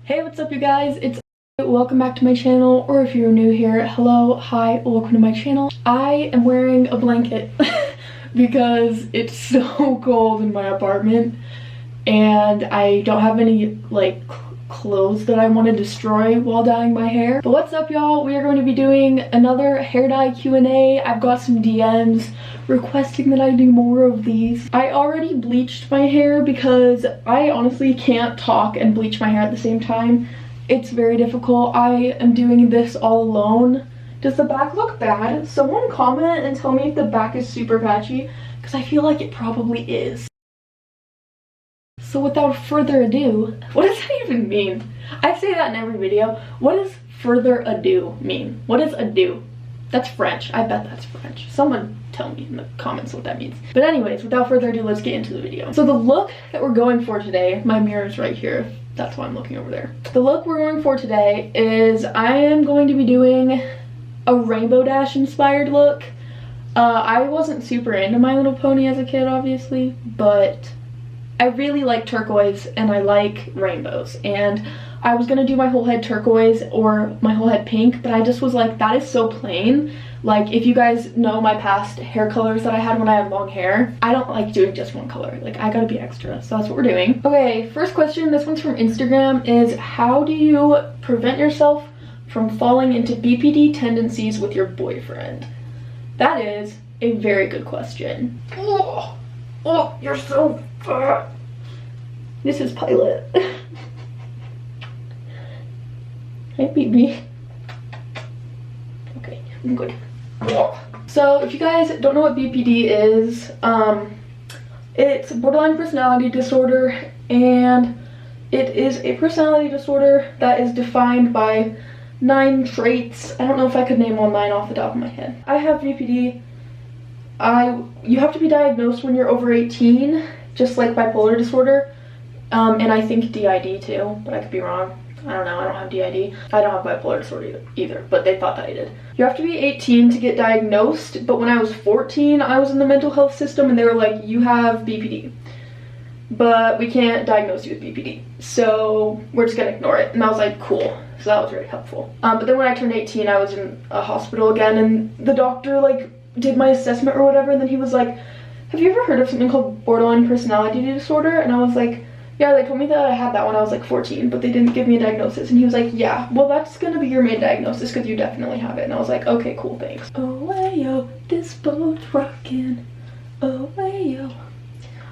Hey, what's up you guys? Welcome back to my channel, or if you're new here, hello, hi, welcome to my channel. I am wearing a blanket because it's so cold in my apartment and I don't have any clothes that I want to destroy while dyeing my hair. But what's up y'all? We are going to be doing another hair dye Q&A. I've got some DMs requesting that I do more of these. I already bleached my hair because I honestly can't talk and bleach my hair at the same time. It's very difficult. I am doing this all alone. Does the back look bad? Someone comment and tell me if the back is super patchy, because I feel like it probably is. So without further ado, what does that even mean? I say that in every video. What does further ado mean? What is ado? That's French. I bet that's French. Someone tell me in the comments what that means. But anyways, without further ado, let's get into the video. So the look that we're going for today, my mirror is right here. That's why I'm looking over there. The look we're going for today is I am going to be doing a Rainbow Dash inspired look. I wasn't super into My Little Pony as a kid, obviously, but I really like turquoise and I like rainbows, and I was gonna do my whole head turquoise or my whole head pink, but I just was like, that is so plain. Like, if you guys know my past hair colors that I had when I had long hair, I don't like doing just one color. Like, I gotta be extra, so that's what we're doing. Okay, first question, this one's from Instagram, is how do you prevent yourself from falling into BPD tendencies with your boyfriend? That is a very good question. Oh, you're so fat. This is Pilot. Hi, baby. Okay, I'm good. So, if you guys don't know what BPD is, it's borderline personality disorder, and it is a personality disorder that is defined by 9 traits. I don't know if I could name all 9 off the top of my head. I have BPD. You have to be diagnosed when you're over 18, just like bipolar disorder, and I think DID too, but I could be wrong. I don't know, I don't have DID. I don't have bipolar disorder either, but they thought that I did. You have to be 18 to get diagnosed, but when I was 14, I was in the mental health system and they were like, you have BPD, but we can't diagnose you with BPD, so we're just gonna ignore it. And I was like, cool. So that was very helpful. But then when I turned 18, I was in a hospital again, and the doctor did my assessment or whatever, and then he was like, have you ever heard of something called borderline personality disorder? And I was like, yeah, they told me that I had that when I was like 14, but they didn't give me a diagnosis. And he was like, yeah, well, that's gonna be your main diagnosis because you definitely have it. And I was like, okay, cool, thanks. Away yo, this boat's rocking. Away yo.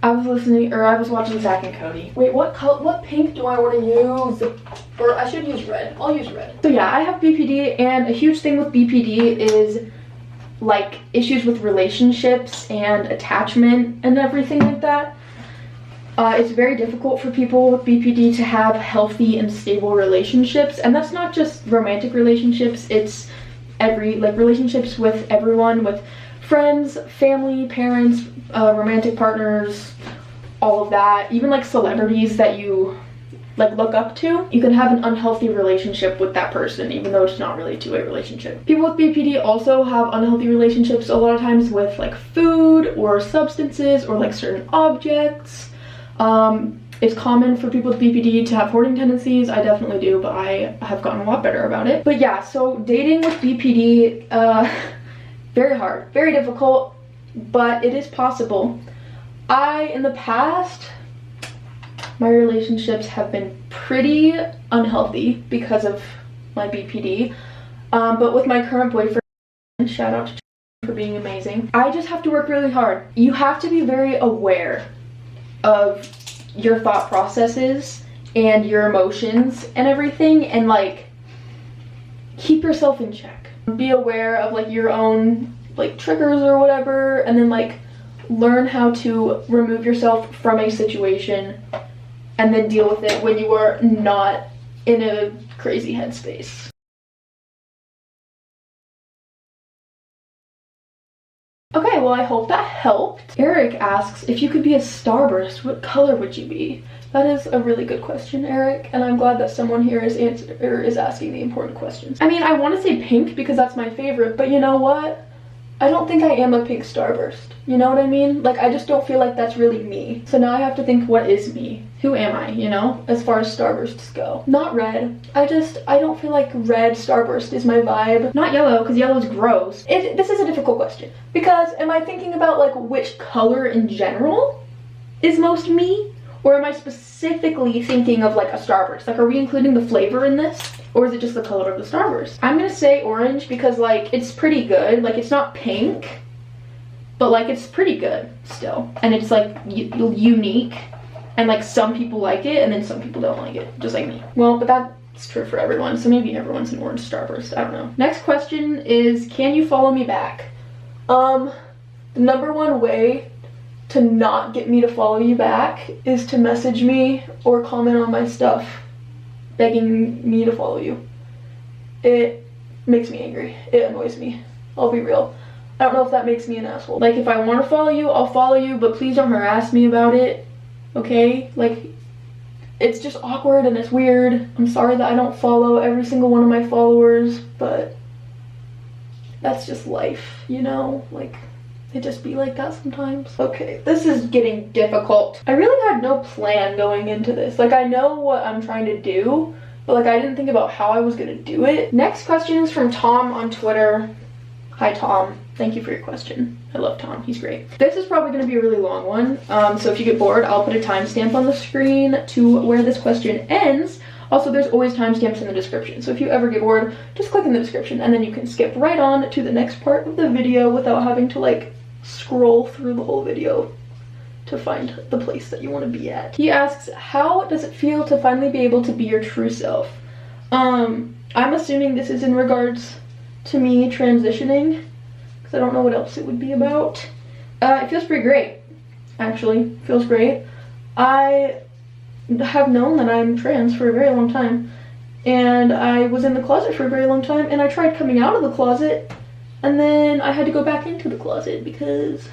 I was watching Zack and Cody. Wait, what pink do I want to use? Or I should use red. I'll use red. So yeah, I have BPD, and a huge thing with BPD is like issues with relationships and attachment and everything like that. It's very difficult for people with BPD to have healthy and stable relationships, and that's not just romantic relationships, it's relationships with everyone, with friends, family, parents, romantic partners, all of that. Even like celebrities that you look up to, you can have an unhealthy relationship with that person even though it's not really a two-way relationship. People with BPD also have unhealthy relationships a lot of times with like food or substances or like certain objects. It's common for people with BPD to have hoarding tendencies. I definitely do, but I have gotten a lot better about it. But yeah, so dating with BPD, very hard, very difficult, but it is possible. In the past, my relationships have been pretty unhealthy because of my BPD, but with my current boyfriend, shout out to for being amazing, I just have to work really hard. You have to be very aware of your thought processes and your emotions and everything, and keep yourself in check. Be aware of your own triggers or whatever, and then learn how to remove yourself from a situation and then deal with it when you are not in a crazy headspace. Okay, well, I hope that helped. Eric asks, if you could be a starburst, what color would you be? That is a really good question, Eric, and I'm glad that someone here is asking the important questions. I mean, I want to say pink because that's my favorite, but you know what? I don't think I am a pink starburst. You know what I mean? Like, I just don't feel like that's really me. So now I have to think, what is me? Who am I, you know? As far as starbursts go. Not red. I don't feel like red starburst is my vibe. Not yellow, because yellow is gross. This is a difficult question. Because am I thinking about like which color in general is most me? Or am I specifically thinking of like a starburst? Like, are we including the flavor in this? Or is it just the color of the starburst? I'm gonna say orange because like it's pretty good. Like, it's not pink, but like it's pretty good still. And it's like unique. And like some people like it and then some people don't like it, just like me. Well, but that's true for everyone. So maybe everyone's an orange starburst, I don't know. Next question is, can you follow me back? The number one way to not get me to follow you back is to message me or comment on my stuff begging me to follow you. It makes me angry. It annoys me. I'll be real. I don't know if that makes me an asshole. Like, if I want to follow you, I'll follow you, but please don't harass me about it, okay? Like, it's just awkward and it's weird. I'm sorry that I don't follow every single one of my followers, but that's just life, you know? Like, it just be like that sometimes. Okay, this is getting difficult. I really had no plan going into this. Like, I know what I'm trying to do, but like I didn't think about how I was gonna do it. Next question is from Tom on Twitter. Hi Tom, thank you for your question. I love Tom, he's great. This is probably gonna be a really long one, so if you get bored, I'll put a timestamp on the screen to where this question ends. Also, there's always timestamps in the description, so if you ever get bored, just click in the description and then you can skip right on to the next part of the video without having to like scroll through the whole video to find the place that you want to be at. He asks, how does it feel to finally be able to be your true self? I'm assuming this is in regards to me transitioning, because I don't know what else it would be about. It feels pretty great, actually. Feels great. I have known that I'm trans for a very long time, and I was in the closet for a very long time, and I tried coming out of the closet, and then I had to go back into the closet because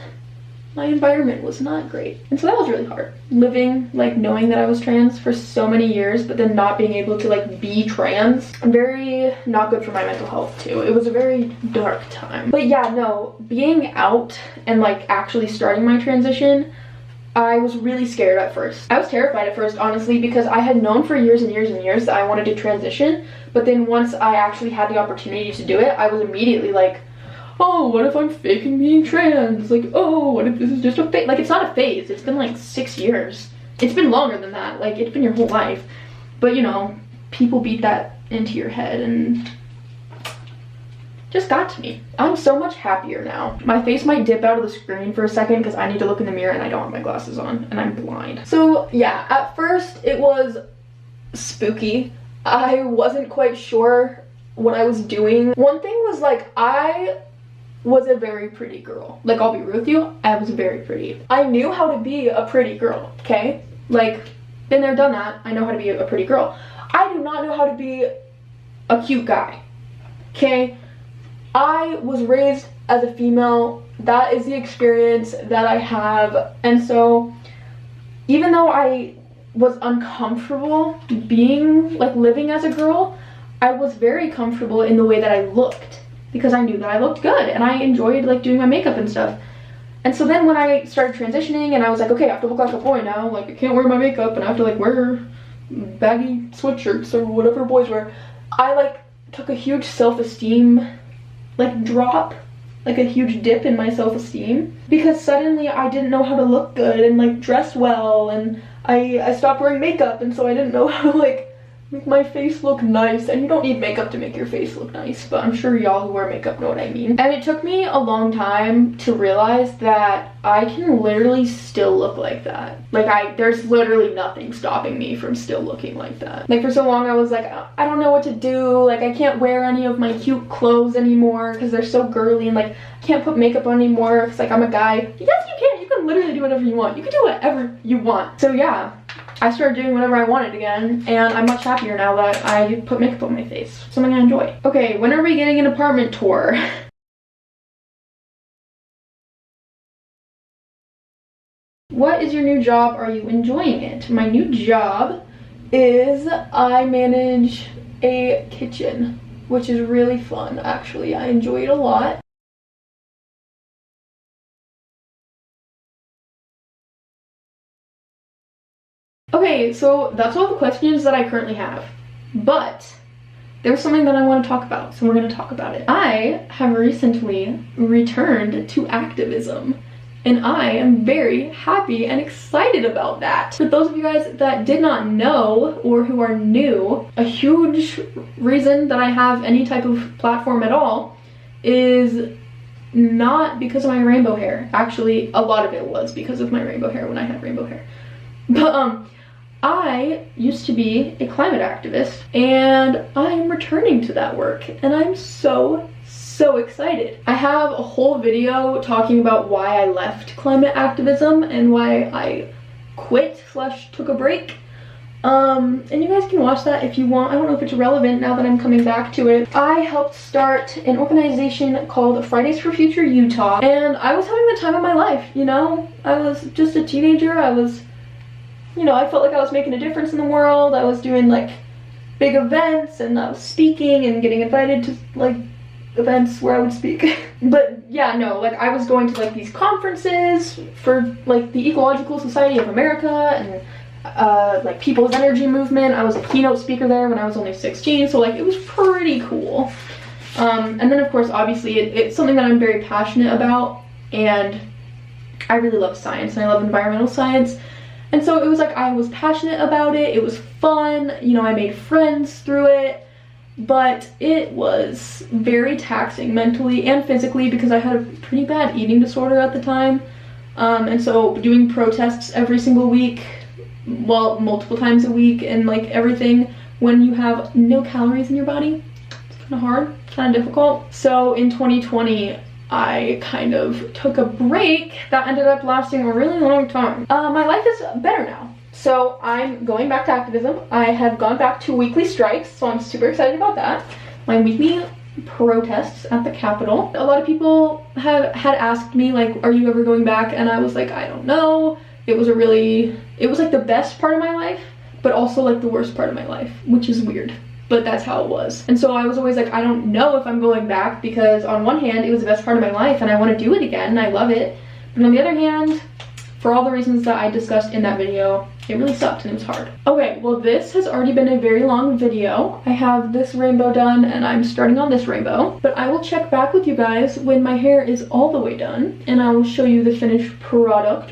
my environment was not great. And so that was really hard. Living, like, knowing that I was trans for so many years, but then not being able to, like, be trans. Very not good for my mental health, too. It was a very dark time. But yeah, no, being out and, like, actually starting my transition, I was really scared at first. I was terrified at first, honestly, because I had known for years and years and years that I wanted to transition. But then once I actually had the opportunity to do it, I was immediately like, oh, what if I'm faking being trans? Like, oh, what if this is just a phase? Like, it's not a phase. It's been like 6 years. It's been longer than that. Like, it's been your whole life. But, you know, people beat that into your head and just got to me. I'm so much happier now. My face might dip out of the screen for a second because I need to look in the mirror and I don't have my glasses on and I'm blind. So, yeah, at first it was spooky. I wasn't quite sure what I was doing. One thing was, like, I was a very pretty girl. Like, I'll be real with you, I was very pretty. I knew how to be a pretty girl, okay? Like, been there, done that. I know how to be a pretty girl. I do not know how to be a cute guy, okay? I was raised as a female. That is the experience that I have. And so, even though I was uncomfortable being, like, living as a girl, I was very comfortable in the way that I looked, because I knew that I looked good and I enjoyed, like, doing my makeup and stuff. And so then when I started transitioning and I was like, okay, I have to look like a boy now, like, I can't wear my makeup and I have to, like, wear baggy sweatshirts or whatever boys wear, I, like, took a huge self-esteem, like, drop, like a huge dip in my self-esteem, because suddenly I didn't know how to look good and, like, dress well, and I stopped wearing makeup, and so I didn't know how to, like, make my face look nice. And you don't need makeup to make your face look nice, but I'm sure y'all who wear makeup know what I mean. And it took me a long time to realize that I can literally still look like that. Like, there's literally nothing stopping me from still looking like that. Like, for so long I was like, I don't know what to do, like, I can't wear any of my cute clothes anymore because they're so girly, and, like, I can't put makeup on anymore because, like, I'm a guy. Yes, you can. You can literally do whatever you want. You can do whatever you want. So yeah, I started doing whatever I wanted again, and I'm much happier now that I put makeup on my face. Something I enjoy. Okay, when are we getting an apartment tour? What is your new job? Are you enjoying it? My new job is I manage a kitchen, which is really fun, actually. I enjoy it a lot. Okay, so that's all the questions that I currently have, but there's something that I want to talk about, so we're going to talk about it. I have recently returned to activism, and I am very happy and excited about that. For those of you guys that did not know or who are new, a huge reason that I have any type of platform at all is not because of my rainbow hair. Actually, a lot of it was because of my rainbow hair when I had rainbow hair. But I used to be a climate activist, and I'm returning to that work, and I'm so excited. I have a whole video talking about why I left climate activism and why I quit / took a break. And you guys can watch that if you want. I don't know if it's relevant now that I'm coming back to it. I helped start an organization called Fridays for Future Utah, and I was having the time of my life, you know? I was just a teenager. I was, you know, I felt like I was making a difference in the world. I was doing like big events, and I was speaking and getting invited to like events where I would speak. But yeah, no, like I was going to like these conferences for like the Ecological Society of America and like People's Energy Movement. I was a keynote speaker there when I was only 16, so like it was pretty cool. And then of course, obviously it's something that I'm very passionate about, and I really love science, and I love environmental science. And so it was like I was passionate about it. It was fun, you know, I made friends through it, but it was very taxing mentally and physically because I had a pretty bad eating disorder at the time. And so doing protests every single week, well, multiple times a week, and like everything when you have no calories in your body, it's kind of hard, kind of difficult. So in 2020, I kind of took a break that ended up lasting a really long time. My life is better now. So I'm going back to activism. I have gone back to weekly strikes, so I'm super excited about that. My weekly protests at the Capitol. A lot of people had asked me like, are you ever going back? And I was like, I don't know. It was like the best part of my life, but also like the worst part of my life, which is weird, but that's how it was. And so I was always like, I don't know if I'm going back, because on one hand, it was the best part of my life and I want to do it again and I love it. But on the other hand, for all the reasons that I discussed in that video, it really sucked and it was hard. Okay, well this has already been a very long video. I have this rainbow done and I'm starting on this rainbow, but I will check back with you guys when my hair is all the way done and I will show you the finished product.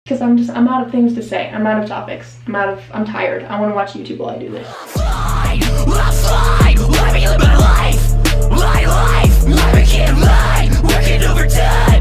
Because I'm out of things to say. I'm out of topics. I'm tired. I want to watch YouTube while I do this. Let me live my life. My life. I can't lie. Working overtime.